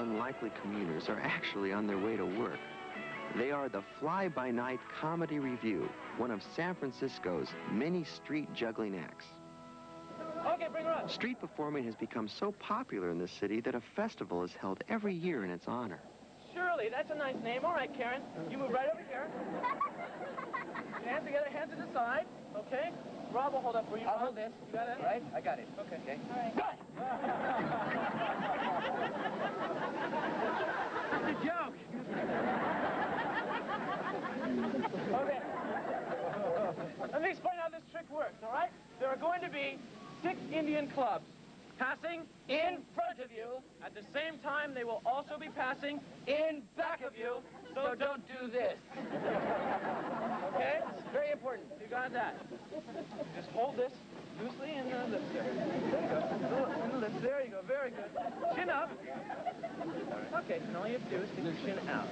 unlikely commuters are actually on their way to work. They are the Fly-By-Night Comedy Review, one of San Francisco's many street juggling acts. Okay, bring her up. Street performing has become so popular in the city that a festival is held every year in its honor. Shirley, that's a nice name. All right, Karen, you move right over here. Hands together, hands to the side. Okay. Rob will hold up for you. I'll hold this. You got it? Right? I got it. Okay. Okay. All right. Good. It's a joke. Okay. Let me explain how this trick works, all right? There are going to be 6 Indian clubs passing in front of you. At the same time, they will also be passing in back of you. So don't do this. Okay? It's very important. You got that. Just hold this loosely in the lips there. There you go. In the lips. There you go. Very good. Chin up. Okay, so all you have to do is get your chin out.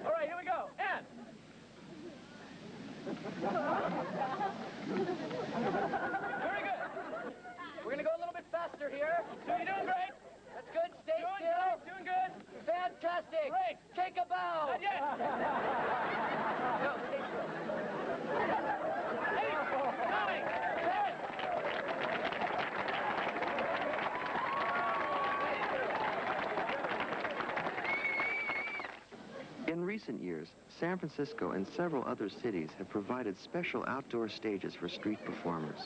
All right, here we go. And. Very good. We're going to go a little bit faster here. So you're doing great. That's good. Stay Doing still. good. Doing good. Fantastic. Great. Take a bow. Not yet. No, stay still. 8, 9, 10. In recent years, San Francisco and several other cities have provided special outdoor stages for street performers.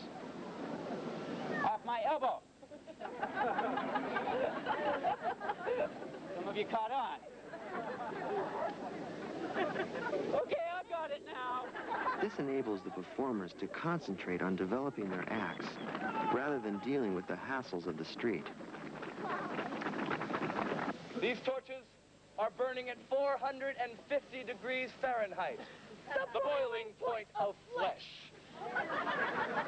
Off my elbow. Some of you caught on. Okay, I've got it now. This enables the performers to concentrate on developing their acts rather than dealing with the hassles of the street. These torches are burning at 450 degrees Fahrenheit, the boiling point of flesh.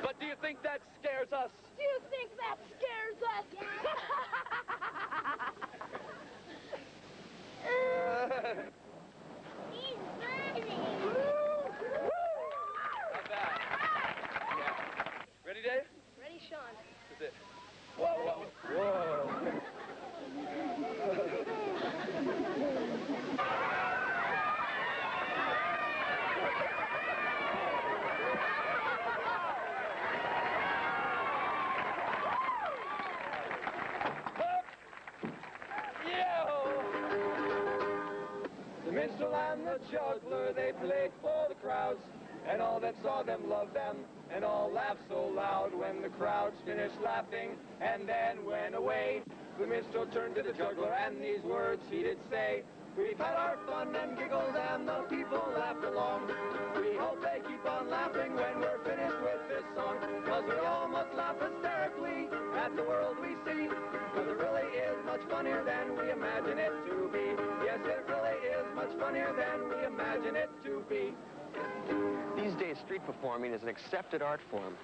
But do you think that scares us? Do you think that scares us? He's burning. Not bad. Yeah. Ready, Dave? Ready, Sean. This is it. Whoa, whoa, whoa. The minstrel and the juggler, they played for the crowds, and all that saw them loved them, and all laughed so loud when the crowds finished laughing and then went away. The minstrel turned to the juggler, and these words he did say: "We've had our fun and giggled, and the people laughed along. We hope they keep on laughing when we're finished with this song, 'cause we all must laugh hysterically at the world we see, 'cause it really is much funnier than we imagine it to be. Yes, it really is much funnier than we imagine it to be." These days, street performing is an accepted art form.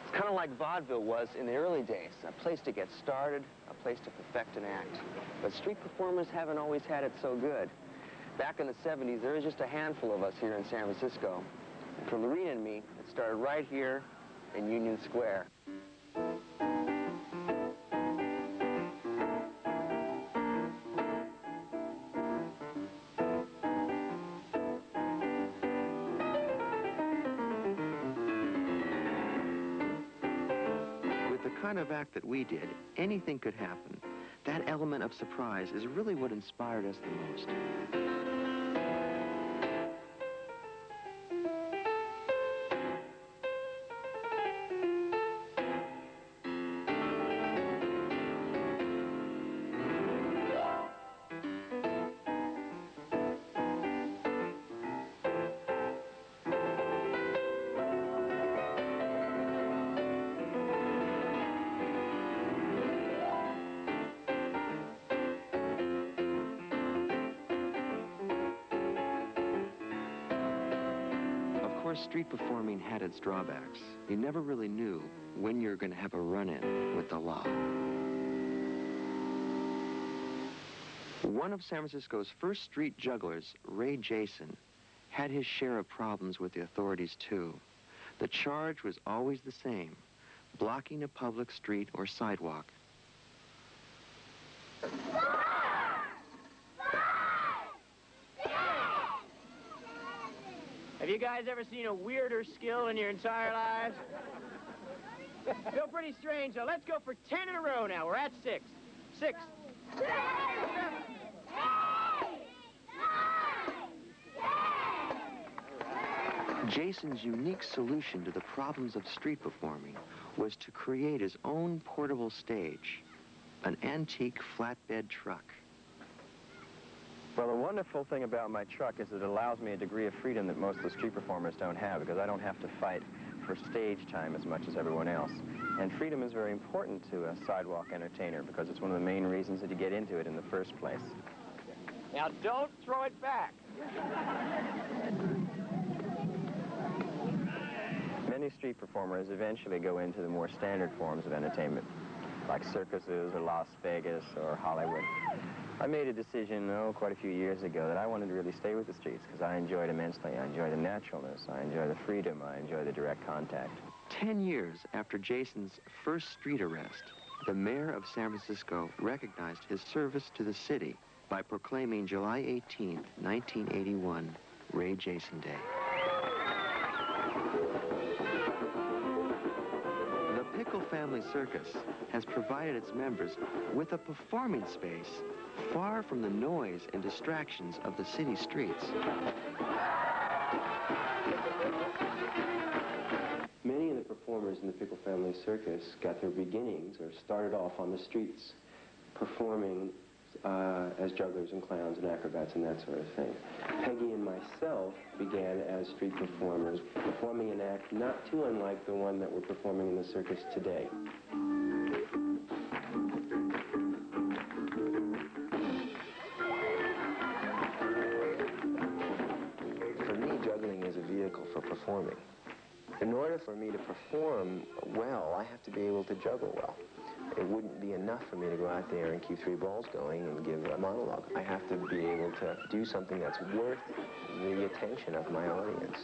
It's kind of like vaudeville was in the early days, a place to get started, a place to perfect an act. But street performers haven't always had it so good. Back in the 70s, there was just a handful of us here in San Francisco. And for Lorena and me, it started right here in Union Square. The kind of act that we did, anything could happen. That element of surprise is really what inspired us the most. Of course, street performing had its drawbacks. You never really knew when you were going to have a run-in with the law. One of San Francisco's first street jugglers, Ray Jason, had his share of problems with the authorities, too. The charge was always the same: blocking a public street or sidewalk. Have you guys ever seen a weirder skill in your entire lives? Feel pretty strange, though. Let's go for 10 in a row now. We're at 6. 6. 7. Jason's unique solution to the problems of street performing was to create his own portable stage, an antique flatbed truck. Well, the wonderful thing about my truck is that it allows me a degree of freedom that most of the street performers don't have, because I don't have to fight for stage time as much as everyone else. And freedom is very important to a sidewalk entertainer, because it's one of the main reasons that you get into it in the first place. Now, don't throw it back. Many street performers eventually go into the more standard forms of entertainment, like circuses or Las Vegas or Hollywood. I made a decision, quite a few years ago, that I wanted to really stay with the streets, because I enjoy it immensely. I enjoy the naturalness, I enjoy the freedom, I enjoy the direct contact. 10 years after Jason's first street arrest, the mayor of San Francisco recognized his service to the city by proclaiming July 18th, 1981, Ray Jason Day. The Pickle Family Circus has provided its members with a performing space far from the noise and distractions of the city streets. Many of the performers in the Pickle Family Circus got their beginnings or started off on the streets performing as jugglers and clowns and acrobats and that sort of thing. Peggy and myself began as street performers, performing an act not too unlike the one that we're performing in the circus today. For me, juggling is a vehicle for performing. In order for me to perform well, I have to be able to juggle well. It wouldn't be enough for me to go out there and keep 3 balls going and give a monologue. I have to be able to do something that's worth the attention of my audience.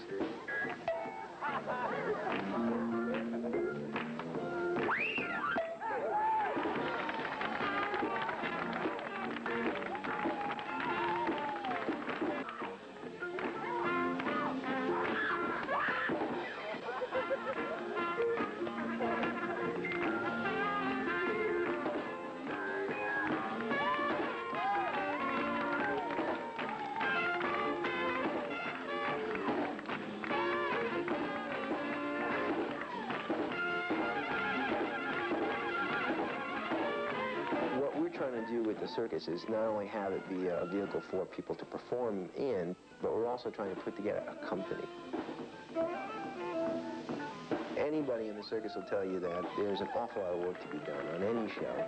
Trying to do with the circus is not only have it be a vehicle for people to perform in, but we're also trying to put together a company. Anybody in the circus will tell you that there's an awful lot of work to be done on any show.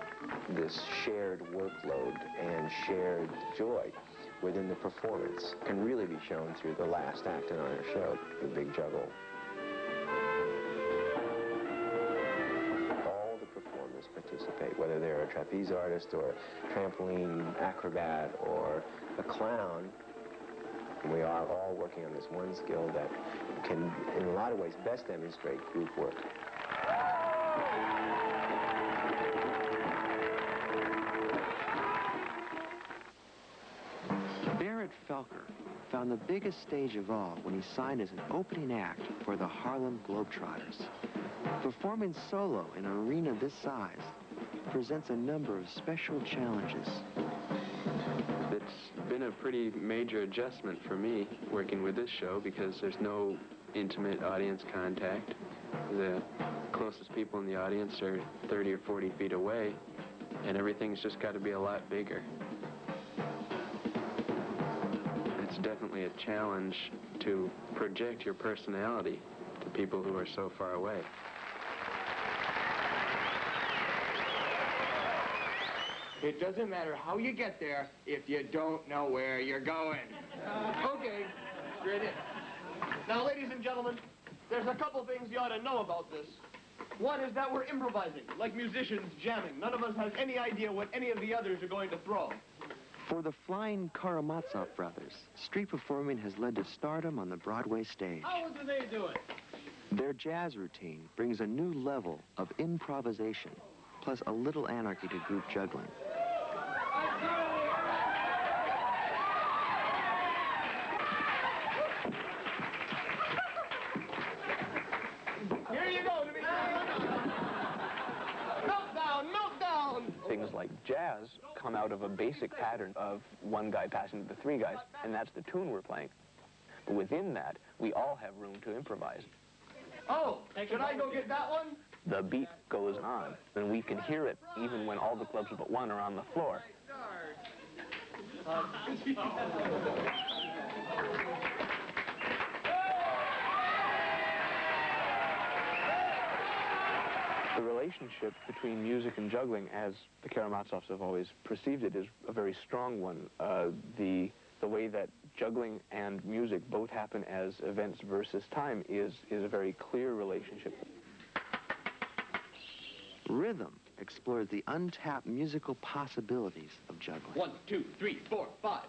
This shared workload and shared joy within the performance can really be shown through the last act in our show, the Big Juggle. Participate, whether they're a trapeze artist or trampoline acrobat or a clown. We are all working on this one skill that can, in a lot of ways, best demonstrate group work. Barrett Felker found the biggest stage of all when he signed as an opening act for the Harlem Globetrotters. Performing solo in an arena this size presents a number of special challenges. It's been a pretty major adjustment for me working with this show, because there's no intimate audience contact. The closest people in the audience are 30 or 40 feet away, and everything's just got to be a lot bigger. It's definitely a challenge to project your personality to people who are so far away. It doesn't matter how you get there if you don't know where you're going. Okay, straight in. Now, ladies and gentlemen, there's a couple things you ought to know about this. One is that we're improvising, like musicians jamming. None of us has any idea what any of the others are going to throw. For the Flying Karamazov brothers, street performing has led to stardom on the Broadway stage. How do they do it? Their jazz routine brings a new level of improvisation, plus a little anarchy to group juggling. things like jazz come out of a basic pattern of one guy passing to the three guys, and that's the tune we're playing. But within that, we all have room to improvise. Oh, should I go get that one? The beat goes on, and we can hear it even when all the clubs but one are on the floor. The relationship between music and juggling, as the Karamazovs have always perceived it, is a very strong one. The way that juggling and music both happen as events versus time is a very clear relationship. Rhythm explores the untapped musical possibilities of juggling. 1, 2, 3, 4, 5.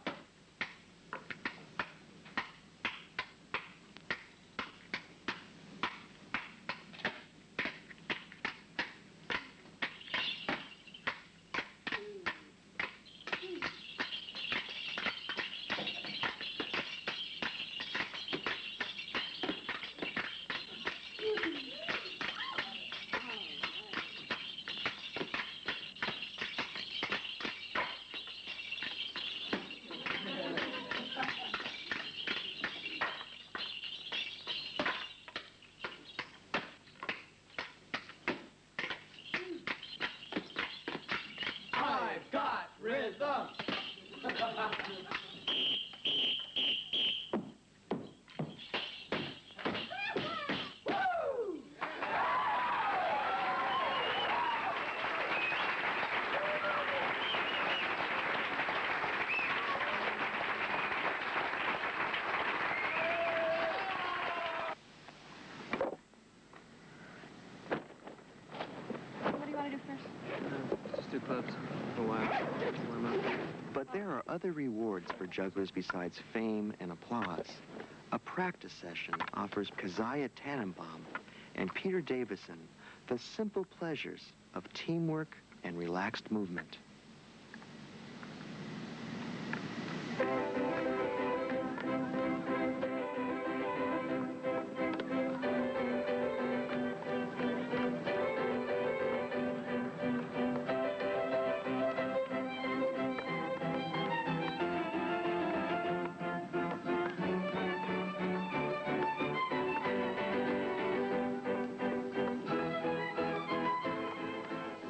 I've got rhythm. What do you want to do first? Just do clubs for a while. Warm up. But there are other rewards for jugglers besides fame and applause. A practice session offers Keziah Tannenbaum and Peter Davison the simple pleasures of teamwork and relaxed movement.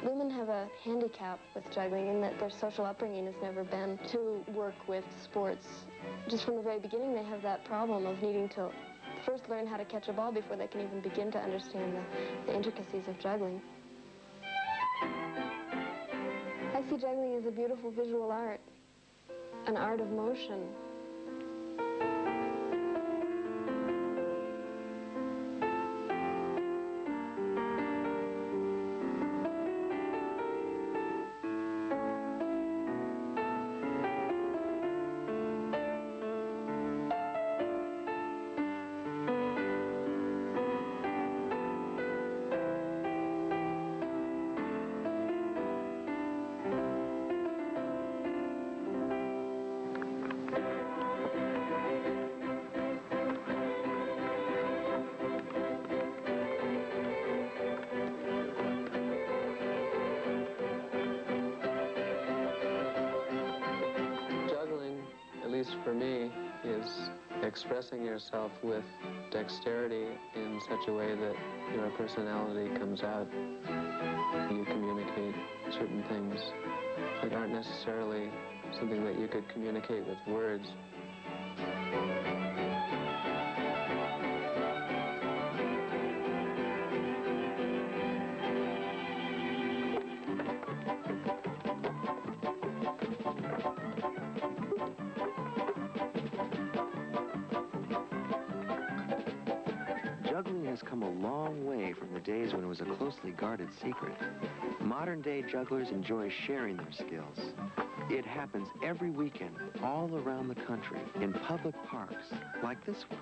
Women have a handicap with juggling in that their social upbringing has never been to work with sports. Just from the very beginning, they have that problem of needing to first learn how to catch a ball before they can even begin to understand the intricacies of juggling. I see juggling as a beautiful visual art, an art of motion. Juggling, at least for me, is expressing yourself with dexterity in such a way that your personality comes out. You communicate certain things that aren't necessarily something that you could communicate with words. Juggling has come a long way from the days when it was a closely guarded secret. Modern-day jugglers enjoy sharing their skills. It happens every weekend all around the country in public parks like this one.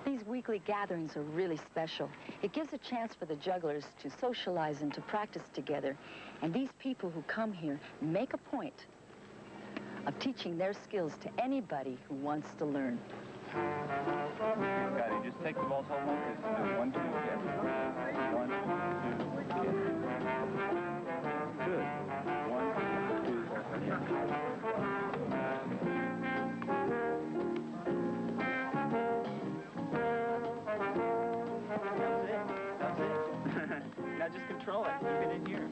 These weekly gatherings are really special. It gives a chance for the jugglers to socialize and to practice together. And these people who come here make a point of teaching their skills to anybody who wants to learn. Got it. Just take the balls home. 1, 2, yes. 1, control it, even in here.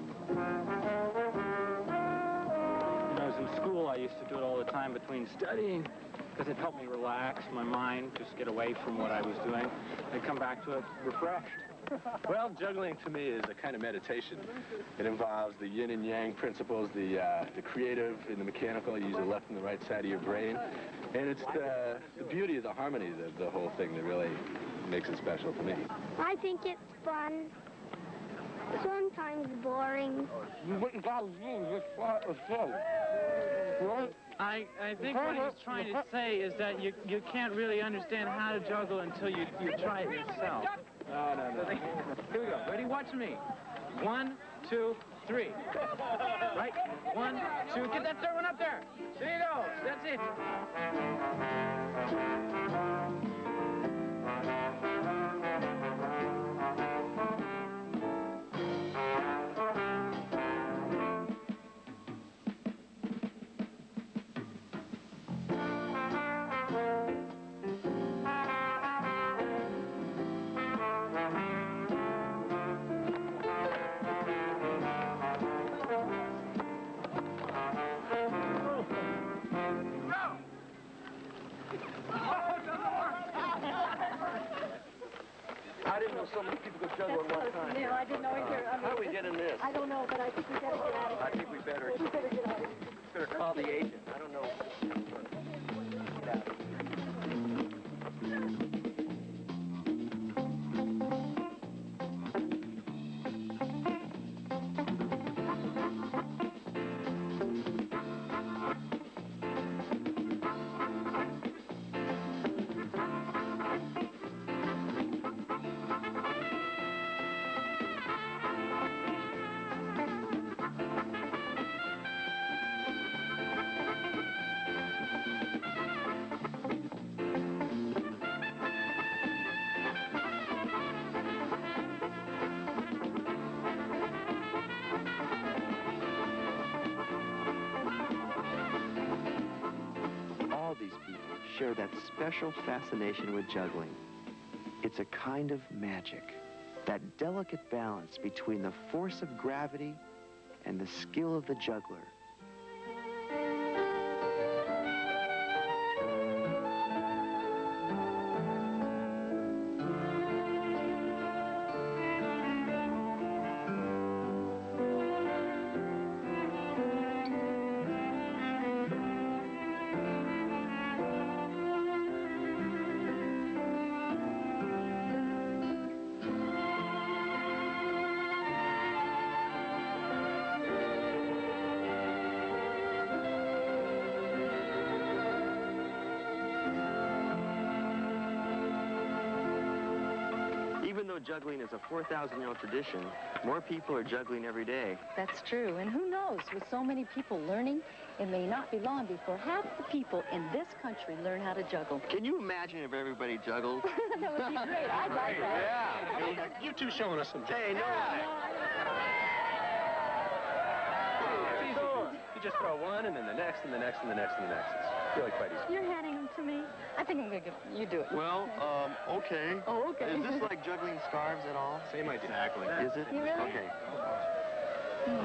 When I was in school, I used to do it all the time between studying, because it helped me relax my mind, just get away from what I was doing, and come back to it refreshed. Well, juggling to me is a kind of meditation. It involves the yin and yang principles, the creative and the mechanical. You use the left and the right side of your brain. And it's the beauty of the harmony of the whole thing that really makes it special to me. I think it's fun. Sometimes boring. I think what he's trying to say is that you can't really understand how to juggle until you try it yourself. No. Here we go. Ready? Watch me. 1, 2, 3. Right? 1, 2. Get that third one up there. There you go. That's it. I didn't know so many people could juggle at one time. I didn't know either. How do we get in this? I don't know, but I think we better get out of here. I think we better get out of here. better call the agent. I don't know. Get out. All these people share that special fascination with juggling. It's a kind of magic, that delicate balance between the force of gravity and the skill of the juggler. Even though juggling is a 4,000-year-old tradition, more people are juggling every day. That's true. And who knows, with so many people learning, it may not be long before half the people in this country learn how to juggle. Can you imagine if everybody juggled? That would be great. I'd like that. Yeah. You two showing us some. Hey, no. It's easy. You just throw one, and then the next, and the next, and the next, and the next. It's really quite easy. You're handing them to me. I think I'm going to you do it. Well, okay. Oh, okay. Is this like juggling scarves at all? Same idea. Exactly. Is it? You really? Okay.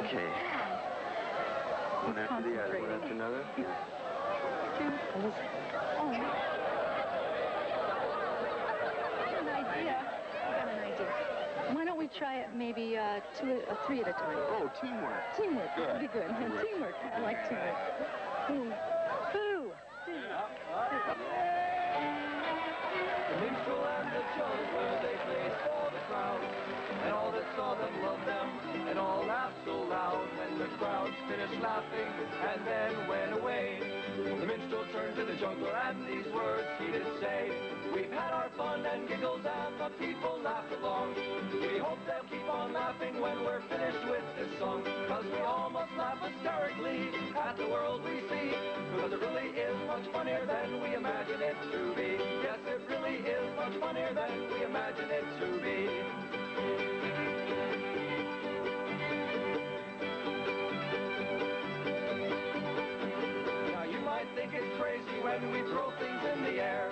Okay. One after the other, one after another. Oh, no. I got an idea. Why don't we try it maybe 3 at a time? Oh, teamwork. Teamwork. Good. That would be good. Teamwork. I like teamwork. Boo. Boo. The minstrel and the juggler, they played for the crowd, and all that saw them loved them, and all laughed so loud when the crowds finished laughing and then went away. The minstrel turned to the juggler and these words he did say: "We've had our fun and giggles and the people laughed along. We hope they'll keep on laughing when we're finished with this song, 'cause we all must laugh hysterically at the world we see, because it really is much funnier than we imagine it to be. Yes, it really is much funnier than we imagine it to be." Now you might think it's crazy when we throw things in the air,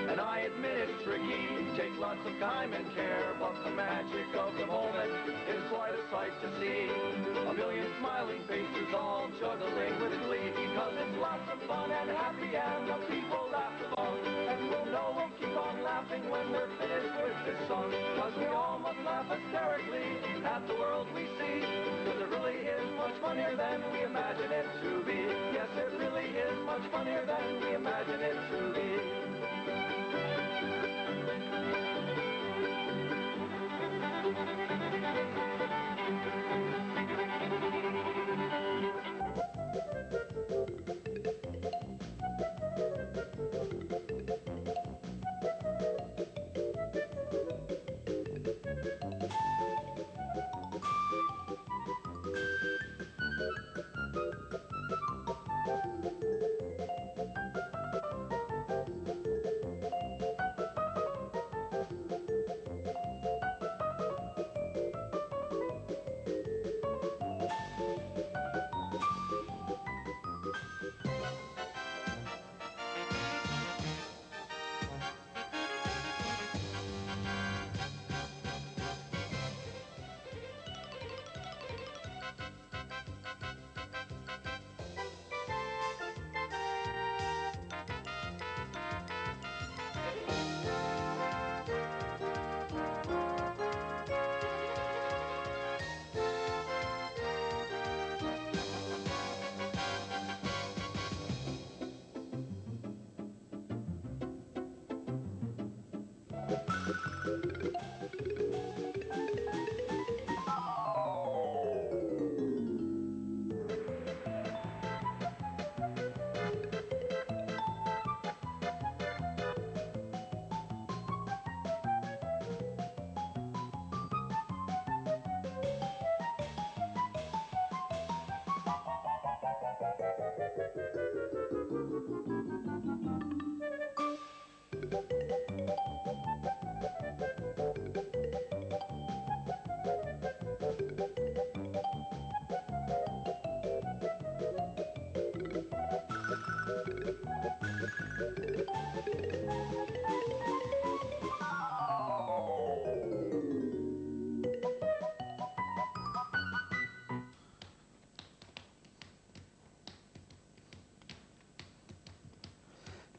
and I admit it's tricky, takes lots of time and care, but the magic of the moment is quite a sight faces all juggling with glee, because it's lots of fun and happy and the people laugh along. And we'll know we'll keep on laughing when we're finished with this song, because we all must laugh hysterically at the world we see, because it really is much funnier than we imagine it to be. Yes, it really is much funnier than we imagine it to be.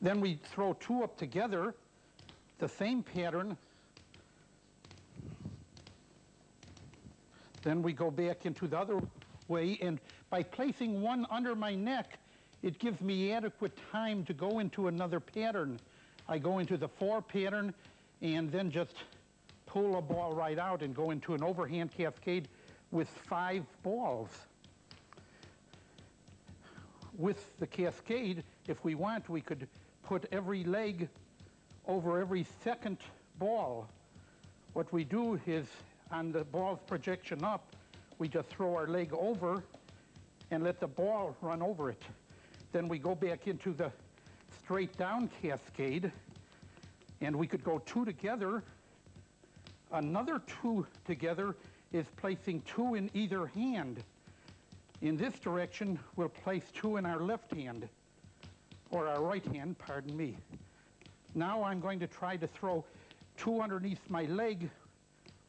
Then we throw two up together, the same pattern. Then we go back into the other way, and by placing one under my neck, it gives me adequate time to go into another pattern. I go into the 4 pattern and then just pull a ball right out and go into an overhand cascade with 5 balls. With the cascade, if we want, we could put every leg over every second ball. What we do is, on the ball's projection up, we just throw our leg over and let the ball run over it. Then we go back into the straight down cascade, and we could go 2 together. Another 2 together is placing 2 in either hand. In this direction, we'll place 2 in our left hand, or our right hand, pardon me. Now I'm going to try to throw 2 underneath my leg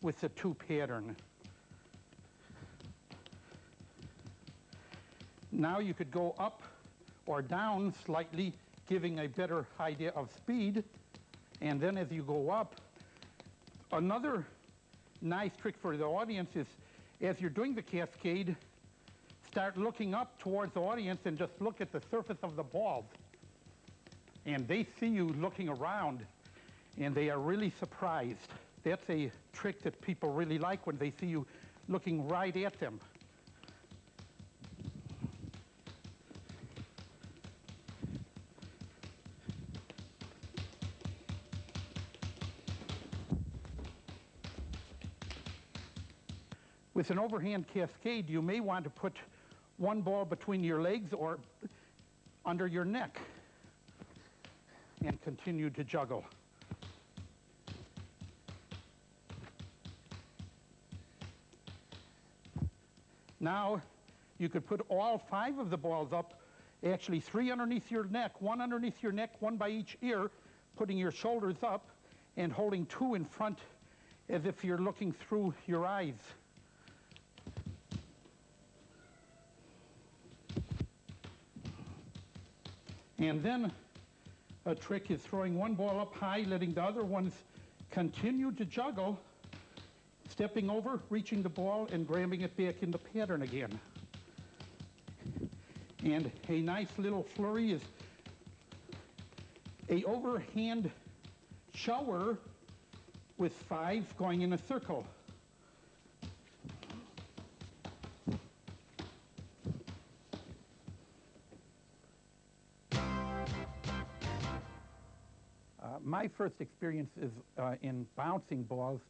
with the 2 pattern. Now you could go up or down slightly, giving a better idea of speed. And then as you go up, another nice trick for the audience is, as you're doing the cascade, start looking up towards the audience and just look at the surface of the balls. And they see you looking around, and they are really surprised. That's a trick that people really like, when they see you looking right at them. With an overhand cascade, you may want to put one ball between your legs or under your neck and continue to juggle. Now, you could put all 5 of the balls up, actually 3 underneath your neck, 1 underneath your neck, 1 by each ear, putting your shoulders up and holding 2 in front as if you're looking through your eyes. And then a trick is throwing one ball up high, letting the other ones continue to juggle, stepping over, reaching the ball, and grabbing it back in the pattern again. And a nice little flurry is a overhand shower with 5 going in a circle. My first experience is in bouncing balls